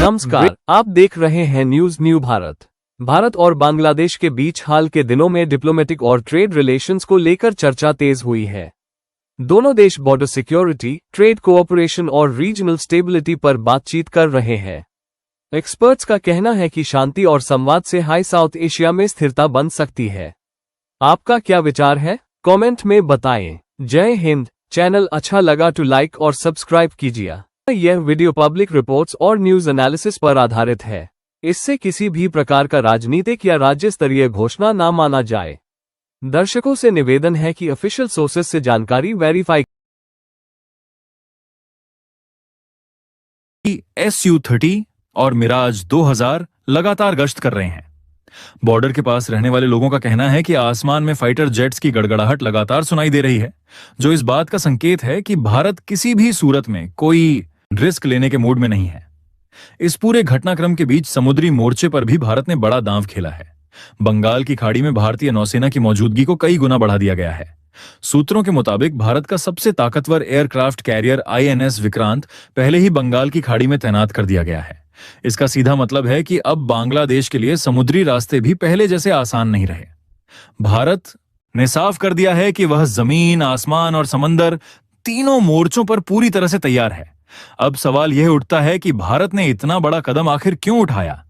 नमस्कार, आप देख रहे हैं न्यू भारत। भारत और बांग्लादेश के बीच हाल के दिनों में डिप्लोमेटिक और ट्रेड रिलेशंस को लेकर चर्चा तेज हुई है। दोनों देश बॉर्डर सिक्योरिटी, ट्रेड कोऑपरेशन और रीजनल स्टेबिलिटी पर बातचीत कर रहे हैं। एक्सपर्ट्स का कहना है कि शांति और संवाद से हाई साउथ एशिया में स्थिरता बन सकती है। आपका क्या विचार है? कमेंट में बताएं। जय हिंद। चैनल अच्छा लगा तो लाइक और सब्सक्राइब कीजिए। यह वीडियो पब्लिक रिपोर्ट्स और न्यूज एनालिसिस पर आधारित है। इससे किसी भी प्रकार का राजनीतिक या राज्य स्तरीय घोषणा ना माना जाए। दर्शकों से निवेदन है कि ऑफिशियल सोर्सेस से जानकारी वेरीफाई। Su-30 और मिराज 2000 लगातार गश्त कर रहे हैं। बॉर्डर के पास रहने वाले लोगों का कहना है कि आसमान में फाइटर जेट्स की गड़गड़ाहट लगातार सुनाई दे रही है, जो इस बात का संकेत है कि भारत किसी भी सूरत में कोई रिस्क लेने के मूड में नहीं है। इस पूरे घटनाक्रम के बीच समुद्री मोर्चे पर भी भारत ने बड़ा दांव खेला है। बंगाल की खाड़ी में भारतीय नौसेना की मौजूदगी को कई गुना बढ़ा दिया गया है। सूत्रों के मुताबिक भारत का सबसे ताकतवर एयरक्राफ्ट कैरियर INS विक्रांत पहले ही बंगाल की खाड़ी में तैनात कर दिया गया है। इसका सीधा मतलब है कि अब बांग्लादेश के लिए समुद्री रास्ते भी पहले जैसे आसान नहीं रहे। भारत ने साफ कर दिया है कि वह जमीन, आसमान और समंदर तीनों मोर्चों पर पूरी तरह से तैयार है। अब सवाल यह उठता है कि भारत ने इतना बड़ा कदम आखिर क्यों उठाया?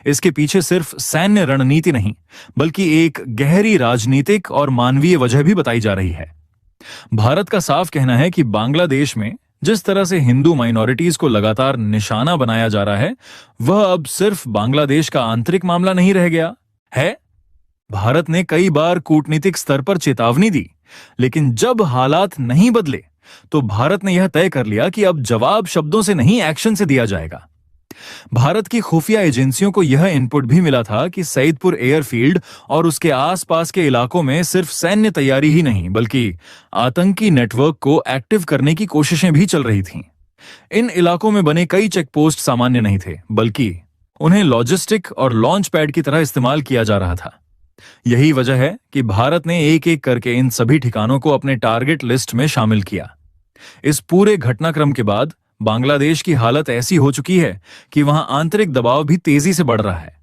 इसके पीछे सिर्फ सैन्य रणनीति नहीं, बल्कि एक गहरी राजनीतिक और मानवीय वजह भी बताई जा रही है। भारत का साफ कहना है कि बांग्लादेश में जिस तरह से हिंदू माइनॉरिटीज को लगातार निशाना बनाया जा रहा है, वह अब सिर्फ बांग्लादेश का आंतरिक मामला नहीं रह गया है। भारत ने कई बार कूटनीतिक स्तर पर चेतावनी दी, लेकिन जब हालात नहीं बदले तो भारत ने यह तय कर लिया कि अब जवाब शब्दों से नहीं, एक्शन से दिया जाएगा। भारत की खुफिया एजेंसियों को यह इनपुट भी मिला था कि सईदपुर एयरफील्ड और उसके आसपास के इलाकों में सिर्फ सैन्य तैयारी ही नहीं, बल्कि आतंकी नेटवर्क को एक्टिव करने की कोशिशें भी चल रही थीं। इन इलाकों में बने कई चेकपोस्ट सामान्य नहीं थे, बल्कि उन्हें लॉजिस्टिक और लॉन्च पैड की तरह इस्तेमाल किया जा रहा था। यही वजह है कि भारत ने एक एक करके इन सभी ठिकानों को अपने टारगेट लिस्ट में शामिल किया। इस पूरे घटनाक्रम के बाद बांग्लादेश की हालत ऐसी हो चुकी है कि वहां आंतरिक दबाव भी तेजी से बढ़ रहा है।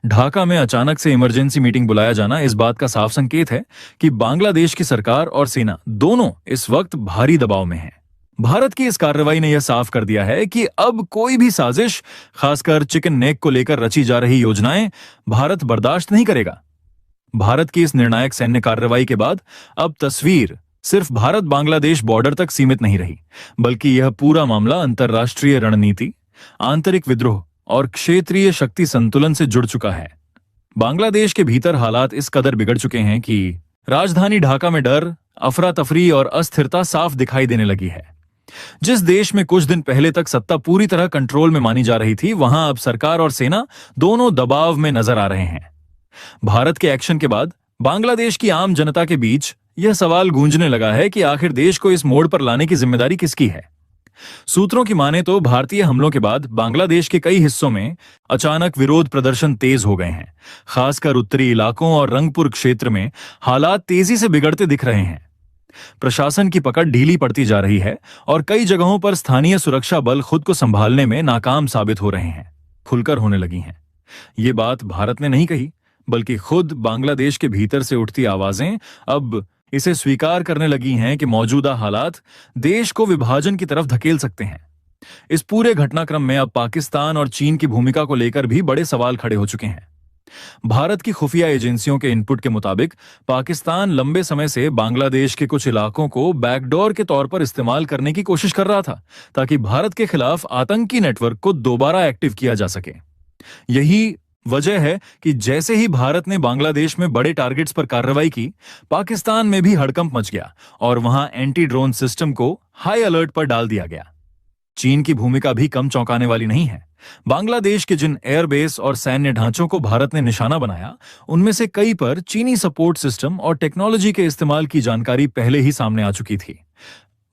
ढाका में अचानक से इमरजेंसी मीटिंग बुलाया जाना इस बात का साफ संकेत है कि बांग्लादेश की सरकार और सेना दोनों इस वक्त भारी दबाव में हैं। भारत की इस कार्रवाई ने यह साफ कर दिया है कि अब कोई भी साजिश, खासकर चिकन नेक को लेकर रची जा रही योजनाएं, भारत बर्दाश्त नहीं करेगा। भारत की इस निर्णायक सैन्य कार्रवाई के बाद अब तस्वीर सिर्फ भारत बांग्लादेश बॉर्डर तक सीमित नहीं रही, बल्कि यह पूरा मामला अंतर्राष्ट्रीय रणनीति, आंतरिक विद्रोह और क्षेत्रीय शक्ति संतुलन से जुड़ चुका है। बांग्लादेश के भीतर हालात इस कदर बिगड़ चुके हैं कि राजधानी ढाका में डर, अफरा तफरी और अस्थिरता साफ दिखाई देने लगी है। जिस देश में कुछ दिन पहले तक सत्ता पूरी तरह कंट्रोल में मानी जा रही थी, वहां अब सरकार और सेना दोनों दबाव में नजर आ रहे हैं। भारत के एक्शन के बाद बांग्लादेश की आम जनता के बीच यह सवाल गूंजने लगा है कि आखिर देश को इस मोड़ पर लाने की जिम्मेदारी किसकी है। सूत्रों की माने तो भारतीय हमलों के बाद बांग्लादेश के कई हिस्सों में अचानक विरोध प्रदर्शन तेज हो गए हैं। खासकर उत्तरी इलाकों और रंगपुर क्षेत्र में हालात तेजी से बिगड़ते दिख रहे हैं। प्रशासन की पकड़ ढीली पड़ती जा रही है और कई जगहों पर स्थानीय सुरक्षा बल खुद को संभालने में नाकाम साबित हो रहे हैं, खुलकर होने लगी हैं। ये बात भारत ने नहीं कही, बल्कि खुद बांग्लादेश के भीतर से उठती आवाजें अब इसे स्वीकार करने लगी हैं कि मौजूदा हालात देश को विभाजन की तरफ धकेल सकते हैं। इस पूरे घटनाक्रम में अब पाकिस्तान और चीन की भूमिका को लेकर भी बड़े सवाल खड़े हो चुके हैं। भारत की खुफिया एजेंसियों के इनपुट के मुताबिक पाकिस्तान लंबे समय से बांग्लादेश के कुछ इलाकों को बैकडोर के तौर पर इस्तेमाल करने की कोशिश कर रहा था, ताकि भारत के खिलाफ आतंकी नेटवर्क को दोबारा एक्टिव किया जा सके। यही वजह है कि जैसे ही भारत ने बांग्लादेश में बड़े टारगेट्स पर कार्रवाई की, पाकिस्तान में भी हड़कंप मच गया और वहां एंटी ड्रोन सिस्टम को हाई अलर्ट पर डाल दिया गया। चीन की भूमिका भी कम चौंकाने वाली नहीं है। बांग्लादेश के जिन एयरबेस और सैन्य ढांचों को भारत ने निशाना बनाया, उनमें से कई पर चीनी सपोर्ट सिस्टम और टेक्नोलॉजी के इस्तेमाल की जानकारी पहले ही सामने आ चुकी थी।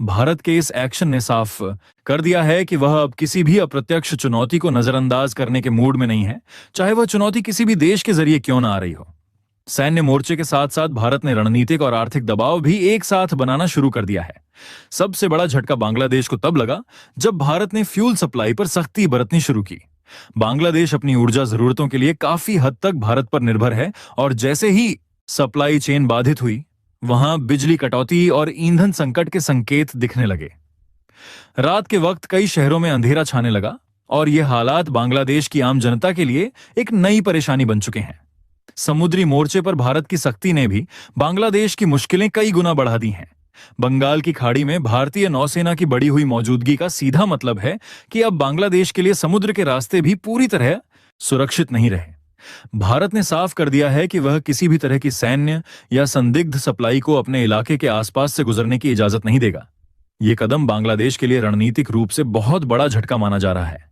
भारत के इस एक्शन ने साफ कर दिया है कि वह अब किसी भी अप्रत्यक्ष चुनौती को नजरअंदाज करने के मूड में नहीं है, चाहे वह चुनौती किसी भी देश के जरिए क्यों ना आ रही हो। सैन्य मोर्चे के साथ साथ भारत ने रणनीतिक और आर्थिक दबाव भी एक साथ बनाना शुरू कर दिया है। सबसे बड़ा झटका बांग्लादेश को तब लगा जब भारत ने फ्यूल सप्लाई पर सख्ती बरतनी शुरू की। बांग्लादेश अपनी ऊर्जा जरूरतों के लिए काफी हद तक भारत पर निर्भर है और जैसे ही सप्लाई चेन बाधित हुई, वहां बिजली कटौती और ईंधन संकट के संकेत दिखने लगे। रात के वक्त कई शहरों में अंधेरा छाने लगा और ये हालात बांग्लादेश की आम जनता के लिए एक नई परेशानी बन चुके हैं। समुद्री मोर्चे पर भारत की सख्ती ने भी बांग्लादेश की मुश्किलें कई गुना बढ़ा दी हैं। बंगाल की खाड़ी में भारतीय नौसेना की बढ़ी हुई मौजूदगी का सीधा मतलब है कि अब बांग्लादेश के लिए समुद्र के रास्ते भी पूरी तरह सुरक्षित नहीं रहे। भारत ने साफ कर दिया है कि वह किसी भी तरह की सैन्य या संदिग्ध सप्लाई को अपने इलाके के आसपास से गुजरने की इजाजत नहीं देगा। यह कदम बांग्लादेश के लिए रणनीतिक रूप से बहुत बड़ा झटका माना जा रहा है।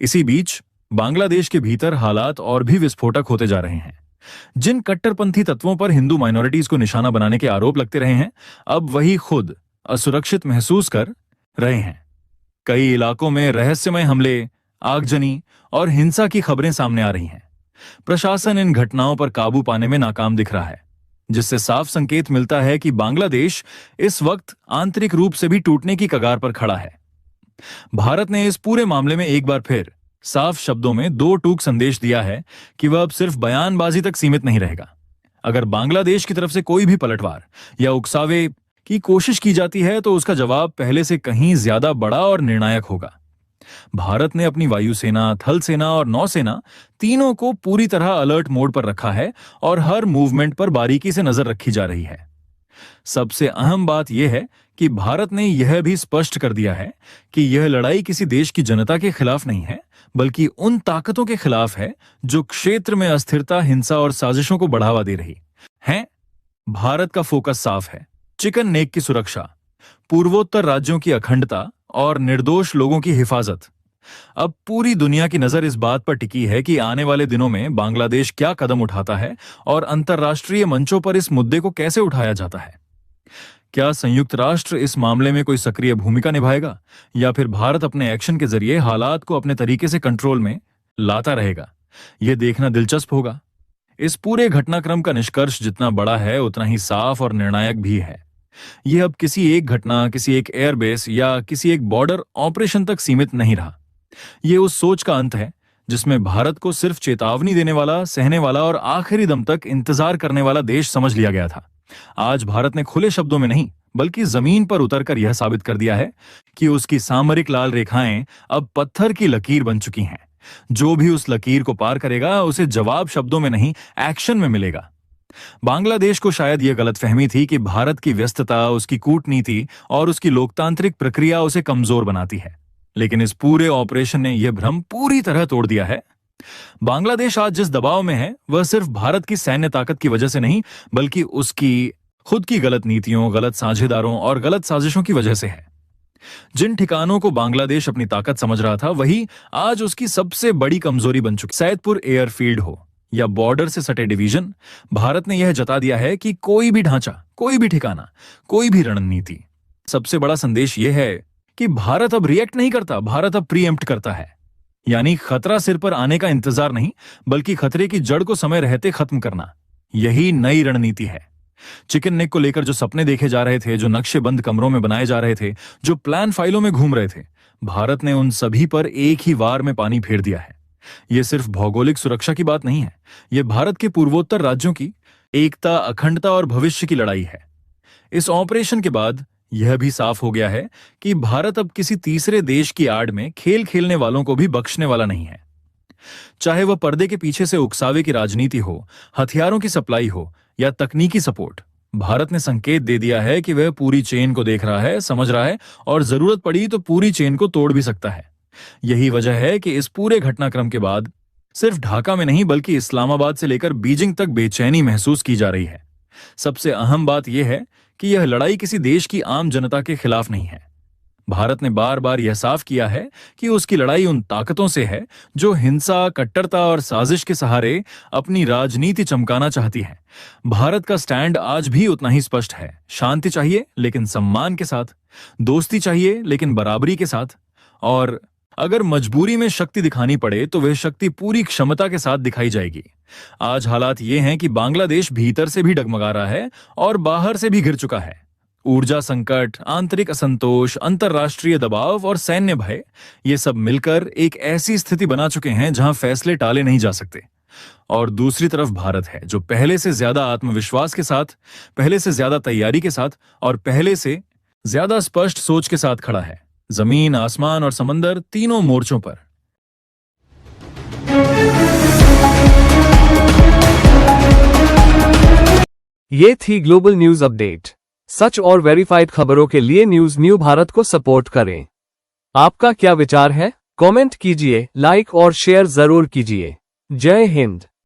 इसी बीच बांग्लादेश के भीतर हालात और भी विस्फोटक होते जा रहे हैं। जिन कट्टरपंथी तत्वों पर हिंदू माइनॉरिटीज को निशाना बनाने के आरोप लगते रहे हैं, अब वही खुद असुरक्षित महसूस कर रहे हैं। कई इलाकों में रहस्यमय हमले, आगजनी और हिंसा की खबरें सामने आ रही हैं। प्रशासन इन घटनाओं पर काबू पाने में नाकाम दिख रहा है, जिससे साफ संकेत मिलता है कि बांग्लादेश इस वक्त आंतरिक रूप से भी टूटने की कगार पर खड़ा है। भारत ने इस पूरे मामले में एक बार फिर साफ शब्दों में दो टूक संदेश दिया है कि वह अब सिर्फ बयानबाजी तक सीमित नहीं रहेगा। अगर बांग्लादेश की तरफ से कोई भी पलटवार या उकसावे की कोशिश की जाती है तो उसका जवाब पहले से कहीं ज्यादा बड़ा और निर्णायक होगा। भारत ने अपनी वायुसेना, थल सेना और नौसेना तीनों को पूरी तरह अलर्ट मोड पर रखा है और हर मूवमेंट पर बारीकी से नजर रखी जा रही है। सबसे अहम बात यह है कि भारत ने यह भी स्पष्ट कर दिया है कि यह लड़ाई किसी देश की जनता के खिलाफ नहीं है, बल्कि उन ताकतों के खिलाफ है जो क्षेत्र में अस्थिरता, हिंसा और साजिशों को बढ़ावा दे रही हैं। भारत का फोकस साफ है: चिकन नेक की सुरक्षा, पूर्वोत्तर राज्यों की अखंडता और निर्दोष लोगों की हिफाजत। अब पूरी दुनिया की नजर इस बात पर टिकी है कि आने वाले दिनों में बांग्लादेश क्या कदम उठाता है और अंतर्राष्ट्रीय मंचों पर इस मुद्दे को कैसे उठाया जाता है। क्या संयुक्त राष्ट्र इस मामले में कोई सक्रिय भूमिका निभाएगा या फिर भारत अपने एक्शन के जरिए हालात को अपने तरीके से कंट्रोल में लाता रहेगा? यह देखना दिलचस्प होगा। इस पूरे घटनाक्रम का निष्कर्ष जितना बड़ा है उतना ही साफ और निर्णायक भी है। यह अब किसी एक घटना, किसी एक एयरबेस या किसी एक बॉर्डर ऑपरेशन तक सीमित नहीं रहा। यह उस सोच का अंत है जिसमें भारत को सिर्फ चेतावनी देने वाला, सहने वाला और आखिरी दम तक इंतजार करने वाला देश समझ लिया गया था। आज भारत ने खुले शब्दों में नहीं बल्कि जमीन पर उतरकर यह साबित कर दिया है कि उसकी सामरिक लाल रेखाएं अब पत्थर की लकीर बन चुकी हैं। जो भी उस लकीर को पार करेगा उसे जवाब शब्दों में नहीं, एक्शन में मिलेगा। बांग्लादेश को शायद यह गलतफहमी थी कि भारत की व्यस्तता, उसकी कूटनीति और उसकी लोकतांत्रिक प्रक्रिया उसे कमजोर बनाती है, लेकिन इस पूरे ऑपरेशन ने यह भ्रम पूरी तरह तोड़ दिया है। बांग्लादेश आज जिस दबाव में है वह सिर्फ भारत की सैन्य ताकत की वजह से नहीं, बल्कि उसकी खुद की गलत नीतियों, गलत साझेदारों और गलत साजिशों की वजह से है। जिन ठिकानों को बांग्लादेश अपनी ताकत समझ रहा था वही आज उसकी सबसे बड़ी कमजोरी बन चुकी। सैदपुर एयरफील्ड हो या बॉर्डर से सटे डिवीजन, भारत ने यह जता दिया है कि कोई भी ढांचा, कोई भी ठिकाना, कोई भी रणनीति। सबसे बड़ा संदेश यह है कि भारत अब रिएक्ट नहीं करता, भारत अब प्रीएम्प्ट करता है। यानी खतरा सिर पर आने का इंतजार नहीं, बल्कि खतरे की जड़ को समय रहते खत्म करना। यही नई रणनीति है। चिकन नेक को लेकर जो सपने देखे जा रहे थे, जो नक्शे बंद कमरों में बनाए जा रहे थे, जो प्लान फाइलों में घूम रहे थे, भारत ने उन सभी पर एक ही वार में पानी फेर दिया है। यह सिर्फ भौगोलिक सुरक्षा की बात नहीं है, यह भारत के पूर्वोत्तर राज्यों की एकता, अखंडता और भविष्य की लड़ाई है। इस ऑपरेशन के बाद यह भी साफ हो गया है कि भारत अब किसी तीसरे देश की आड़ में खेल खेलने वालों को भी बख्शने वाला नहीं है। चाहे वह पर्दे के पीछे से उकसावे की राजनीति हो, हथियारों की सप्लाई हो या तकनीकी सपोर्ट, भारत ने संकेत दे दिया है कि वह पूरी चेन को देख रहा है, समझ रहा है और जरूरत पड़ी तो पूरी चेन को तोड़ भी सकता है। यही वजह है कि इस पूरे घटनाक्रम के बाद सिर्फ ढाका में नहीं बल्कि इस्लामाबाद से लेकर बीजिंग तक बेचैनी महसूस की जा रही है। सबसे अहम बात यह है कि यह लड़ाई किसी देश की आम जनता के खिलाफ नहीं है। भारत ने बार बार यह साफ किया है कि उसकी लड़ाई उन ताकतों से है जो हिंसा, कट्टरता और साजिश के सहारे अपनी राजनीति चमकाना चाहती हैं। भारत का स्टैंड आज भी उतना ही स्पष्ट है। शांति चाहिए लेकिन सम्मान के साथ, दोस्ती चाहिए लेकिन बराबरी के साथ, और अगर मजबूरी में शक्ति दिखानी पड़े तो वह शक्ति पूरी क्षमता के साथ दिखाई जाएगी। आज हालात ये हैं कि बांग्लादेश भीतर से भी डगमगा रहा है और बाहर से भी घिर चुका है। ऊर्जा संकट, आंतरिक असंतोष, अंतरराष्ट्रीय दबाव और सैन्य भय, ये सब मिलकर एक ऐसी स्थिति बना चुके हैं जहां फैसले टाले नहीं जा सकते। और दूसरी तरफ भारत है, जो पहले से ज्यादा आत्मविश्वास के साथ, पहले से ज्यादा तैयारी के साथ और पहले से ज्यादा स्पष्ट सोच के साथ खड़ा है, जमीन, आसमान और समंदर, तीनों मोर्चों पर। ये थी ग्लोबल न्यूज अपडेट। सच और वेरीफाइड खबरों के लिए न्यूज न्यू भारत को सपोर्ट करें। आपका क्या विचार है? कमेंट कीजिए, लाइक और शेयर जरूर कीजिए। जय हिंद।